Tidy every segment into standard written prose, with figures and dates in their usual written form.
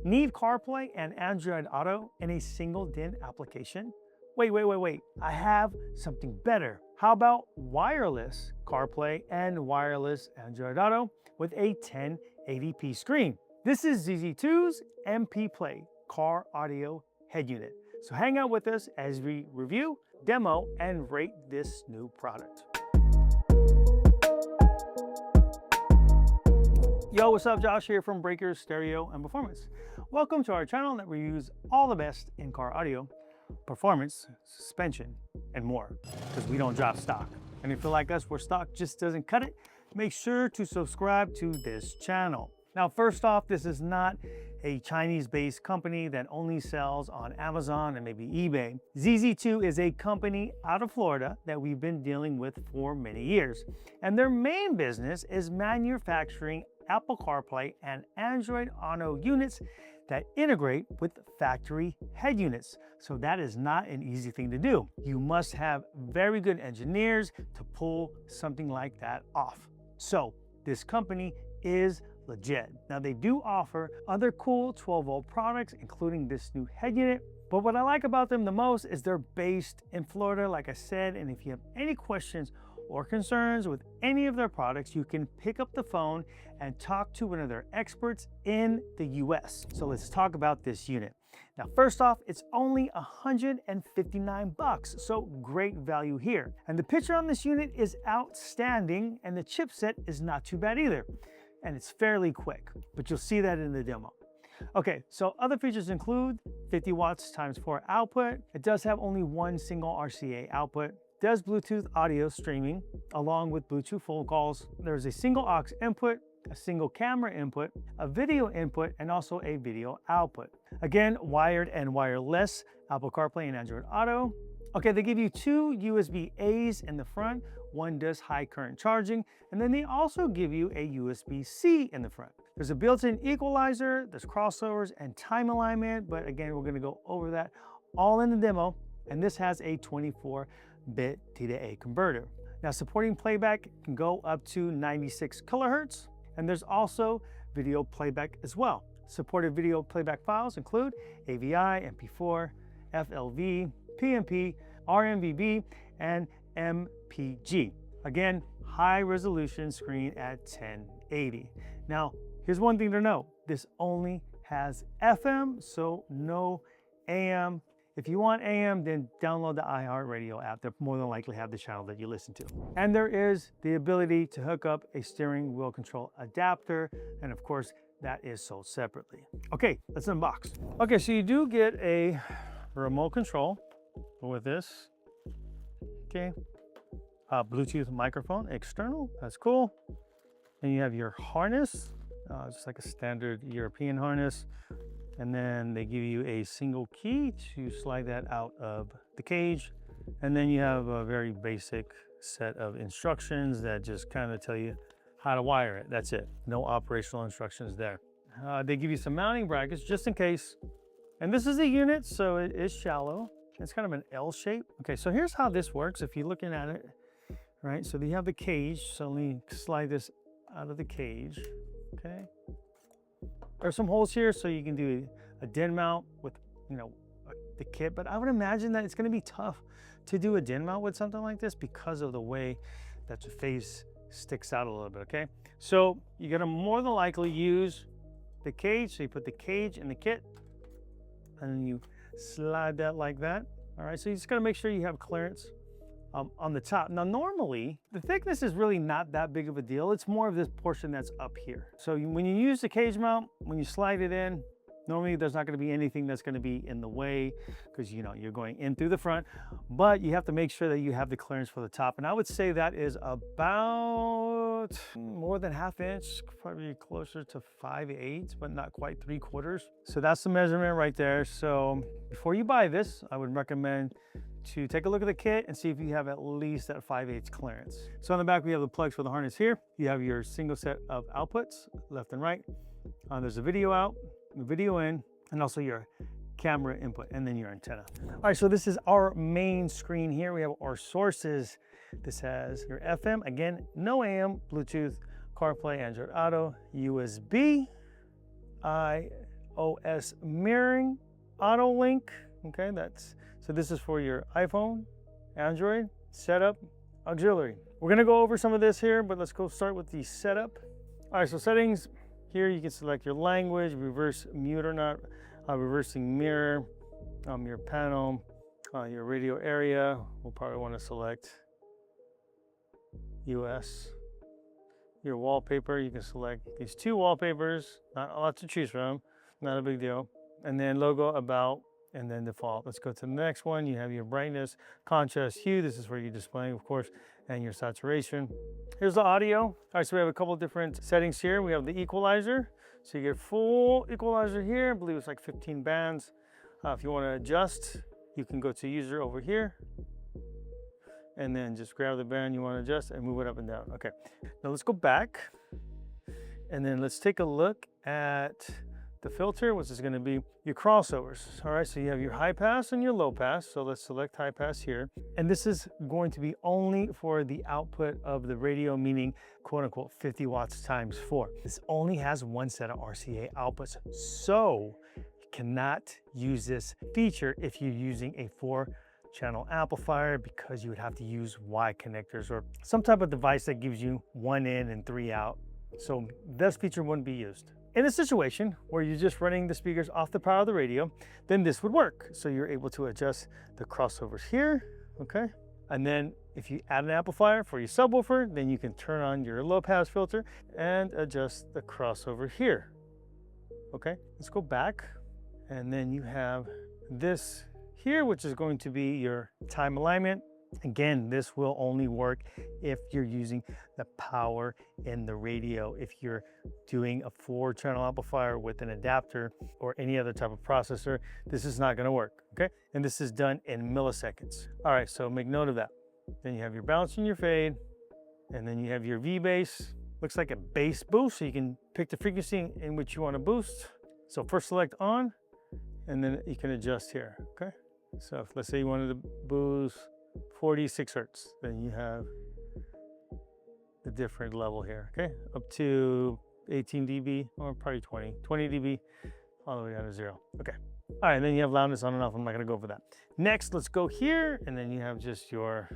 Need CarPlay and Android Auto in a single DIN application? Wait. I have something better. How about wireless CarPlay and wireless Android Auto with a 1080p screen? This is ZZ2's MPPLAY car audio head unit. So hang out with us as we review, demo, and rate this new product. Yo, what's up? Josh here from Breakers Stereo and Performance. Welcome to our channel that reviews all the best in-car audio, performance, suspension, and more, because we don't drop stock. And if you feel like us where stock just doesn't cut it, make sure to subscribe to this channel. Now, first off, this is not a Chinese-based company that only sells on Amazon and maybe eBay. ZZ2 is a company out of Florida that we've been dealing with for many years. And their main business is manufacturing Apple CarPlay and Android Auto units that integrate with factory head units. So that is not an easy thing to do. You must have very good engineers to pull something like that off. So this company is legit. Now they do offer other cool 12-volt products, including this new head unit. But what I like about them the most is they're based in Florida, like I said, and if you have any questions or concerns with any of their products, you can pick up the phone and talk to one of their experts in the US. So let's talk about this unit. Now, first off, it's only $159, so great value here. And the picture on this unit is outstanding, and the chipset is not too bad either. And it's fairly quick, but you'll see that in the demo. Okay, so other features include 50 watts times 4 output. It does have only one single RCA output. Does Bluetooth audio streaming along with Bluetooth phone calls. There's a single aux input, a single camera input, a video input, and also a video output. Again, wired and wireless Apple CarPlay and Android Auto. Okay, they give you two USB-A's in the front. One does high current charging, and then they also give you a USB-C in the front. There's a built-in equalizer, there's crossovers and time alignment, but again, we're gonna go over that all in the demo, and this has a 24-bit D-to-A converter. Now, supporting playback can go up to 96 kilohertz, and there's also video playback as well. Supported video playback files include AVI, MP4, FLV, PMP, RMVB, and MPG. Again, high resolution screen at 1080. Now, here's one thing to know. This only has FM, so no AM. If you want AM, then download the iHeartRadio app. They'll more than likely have the channel that you listen to. And there is the ability to hook up a steering wheel control adapter. And of course, that is sold separately. Okay, let's unbox. Okay, so you do get a remote control with this. Okay, Bluetooth microphone, external, that's cool. And you have your harness, just like a standard European harness. And then they give you a single key to slide that out of the cage. And then you have a very basic set of instructions that just kind of tell you how to wire it. That's it. No operational instructions there. They give you some mounting brackets just in case. And this is a unit, so it is shallow. It's kind of an L shape. Okay, so here's how this works if you're looking at it, right? So you have the cage. So let me slide this out of the cage, okay? There's some holes here, so you can do a DIN mount with, the kit, but I would imagine that it's gonna be tough to do a DIN mount with something like this because of the way that the face sticks out a little bit, okay? So you're gonna more than likely use the cage. So you put the cage in the kit, and then you slide that like that. All right, so you just gotta make sure you have clearance on the top. Now, normally, the thickness is really not that big of a deal. It's more of this portion that's up here. So when you use the cage mount, when you slide it in, normally there's not gonna be anything that's gonna be in the way because you're going in through the front, but you have to make sure that you have the clearance for the top. And I would say that is about more than ½ inch, probably closer to 5/8, but not quite 3/4. So that's the measurement right there. So before you buy this, I would recommend to take a look at the kit and see if you have at least that 5/8 clearance. So on the back, we have the plugs for the harness here. You have your single set of outputs, left and right. There's a video out, a video in, and also your camera input, and then your antenna. All right, so this is our main screen here. We have our sources. This has your FM, again, no AM, Bluetooth, CarPlay, Android Auto, USB, iOS mirroring, auto link. Okay, so this is for your iPhone, Android, setup, auxiliary. We're gonna go over some of this here, but let's go start with the setup. All right, so settings, here you can select your language, reverse mute or not, reversing mirror, your panel, your radio area. We'll probably wanna select US. Your wallpaper, you can select these two wallpapers, not a lot to choose from, not a big deal. And then logo, about, and then default. Let's go to the next one. You have your brightness, contrast, hue. This is where you're displaying, of course, and your saturation. Here's the audio. All right, so we have a couple different settings here. We have the equalizer. So you get full equalizer here. I believe it's like 15 bands. If you want to adjust, you can go to user over here and then just grab the band you want to adjust and move it up and down. Okay, now let's go back and then let's take a look at the filter, which is going to be your crossovers. All right, so you have your high pass and your low pass. So let's select high pass here. And this is going to be only for the output of the radio, meaning quote unquote 50 watts times 4. This only has one set of RCA outputs. So you cannot use this feature if you're using a 4-channel amplifier, because you would have to use Y connectors or some type of device that gives you 1 in and 3 out. So this feature wouldn't be used. In a situation where you're just running the speakers off the power of the radio, then this would work. So you're able to adjust the crossovers here, okay? And then if you add an amplifier for your subwoofer, then you can turn on your low pass filter and adjust the crossover here, okay? Let's go back. And then you have this here, which is going to be your time alignment. Again, this will only work if you're using the power in the radio. If you're doing a 4-channel amplifier with an adapter or any other type of processor, this is not going to work, okay? And this is done in milliseconds. All right, so make note of that. Then you have your bounce and your fade, and then you have your V bass. Looks like a bass boost, so you can pick the frequency in which you want to boost. So first select on, and then you can adjust here, okay? So if, let's say you wanted to boost 46 hertz, then you have the different level here, okay? Up to 18 dB, or probably 20 dB, all the way down to 0, okay. All right, then you have loudness on and off. I'm not gonna go over that. Next, let's go here, and then you have just your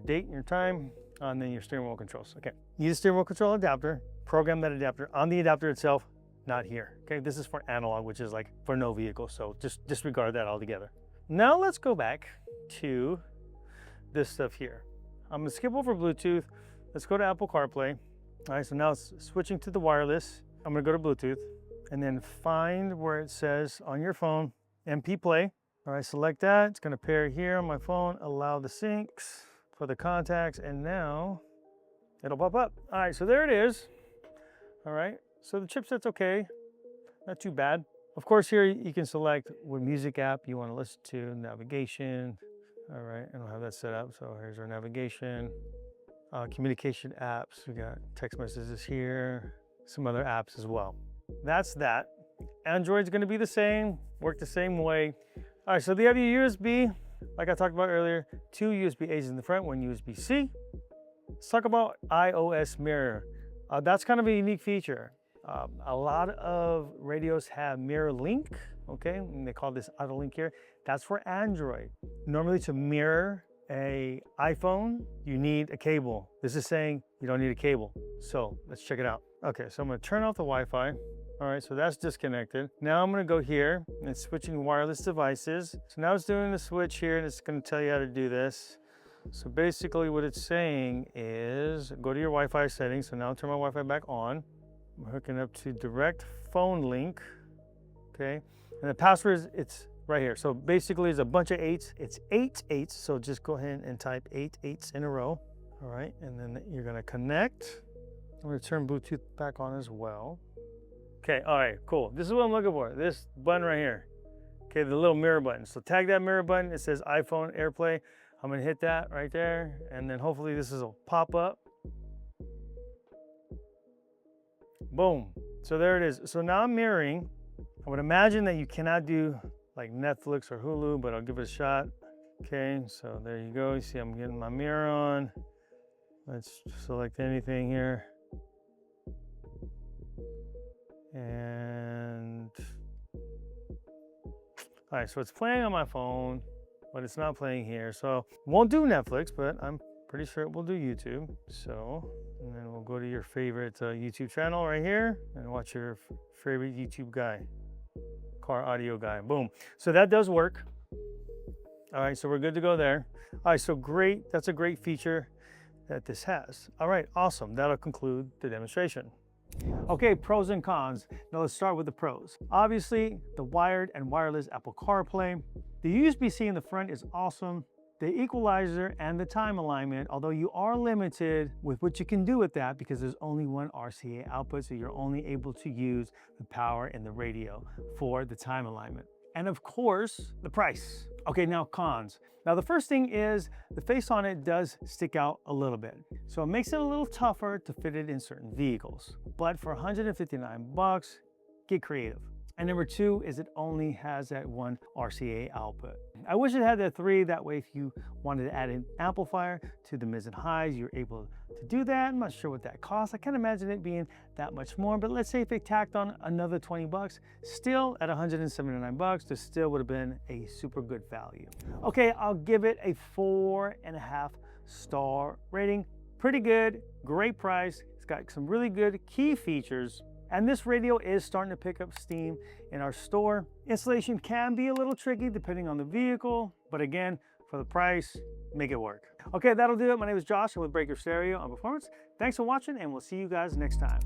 date and your time, and then your steering wheel controls, okay. You use a steering wheel control adapter, program that adapter on the adapter itself, not here, okay? This is for analog, which is like for no vehicle, so just disregard that altogether. Now let's go back to this stuff here. I'm gonna skip over Bluetooth. Let's go to Apple CarPlay. All right, so now it's switching to the wireless. I'm gonna go to Bluetooth and then find where it says on your phone, MPPLAY. All right, select that. It's gonna pair here on my phone, allow the syncs for the contacts, and now it'll pop up. All right, so there it is. All right, so the chipset's okay, not too bad. Of course, here you can select what music app you wanna listen to, navigation. All right, and we'll have that set up. So here's our navigation, communication apps. We got text messages here, some other apps as well. That's that. Android's gonna be the same, work the same way. All right, so they have your USB, like I talked about earlier, 2 USB-A's in the front, 1 USB-C. Let's talk about iOS mirror. That's kind of a unique feature. A lot of radios have mirror link, okay? And they call this auto link here. That's for Android. Normally to mirror a iPhone, you need a cable. This is saying you don't need a cable. So let's check it out. Okay, so I'm gonna turn off the Wi-Fi. All right, so that's disconnected. Now I'm gonna go here and it's switching wireless devices. So now it's doing the switch here and it's gonna tell you how to do this. So basically what it's saying is go to your Wi-Fi settings. So now I'll turn my Wi-Fi back on. I'm hooking up to direct phone link, okay? And the password is, it's right here. So basically it's a bunch of 8s. It's 8 8s, so just go ahead and type 8 8s in a row. All right, and then you're gonna connect. I'm gonna turn Bluetooth back on as well. Okay, all right, cool. This is what I'm looking for, this button right here. Okay, the little mirror button. So tag that mirror button, it says iPhone AirPlay. I'm gonna hit that right there, and then hopefully this will pop up. Boom, so there it is. So now I'm mirroring. I would imagine that you cannot do like Netflix or Hulu, but I'll give it a shot. Okay, so there you go. You see I'm getting my mirror on. Let's select anything here. And All right, so it's playing on my phone, but it's not playing here. So won't do Netflix, but I'm pretty sure it will do YouTube. So, and then we'll go to your favorite YouTube channel right here and watch your favorite YouTube guy, car audio guy. Boom. So that does work. All right, so we're good to go there. All right, so great. That's a great feature that this has. All right, awesome. That'll conclude the demonstration. Okay, pros and cons. Now let's start with the pros. Obviously, the wired and wireless Apple CarPlay. The USB-C in the front is awesome. The equalizer and the time alignment, although you are limited with what you can do with that because there's only one RCA output, so you're only able to use the power in the radio for the time alignment. And of course, the price. Okay, now cons. Now the first thing is the face on it does stick out a little bit. So it makes it a little tougher to fit it in certain vehicles. But for 159 bucks, get creative. And number two is it only has that one RCA output. I wish it had that 3, that way if you wanted to add an amplifier to the mids and highs, you're able to do that. I'm not sure what that costs. I can't imagine it being that much more, but let's say if they tacked on another 20 bucks, still at 179 bucks, this still would have been a super good value. Okay, I'll give it a 4.5 star rating. Pretty good, great price. It's got some really good key features. And this radio is starting to pick up steam in our store. Installation can be a little tricky depending on the vehicle, but again, for the price, make it work. Okay, that'll do it. My name is Josh. I'm with Breaker Stereo on Performance. Thanks for watching, and we'll see you guys next time.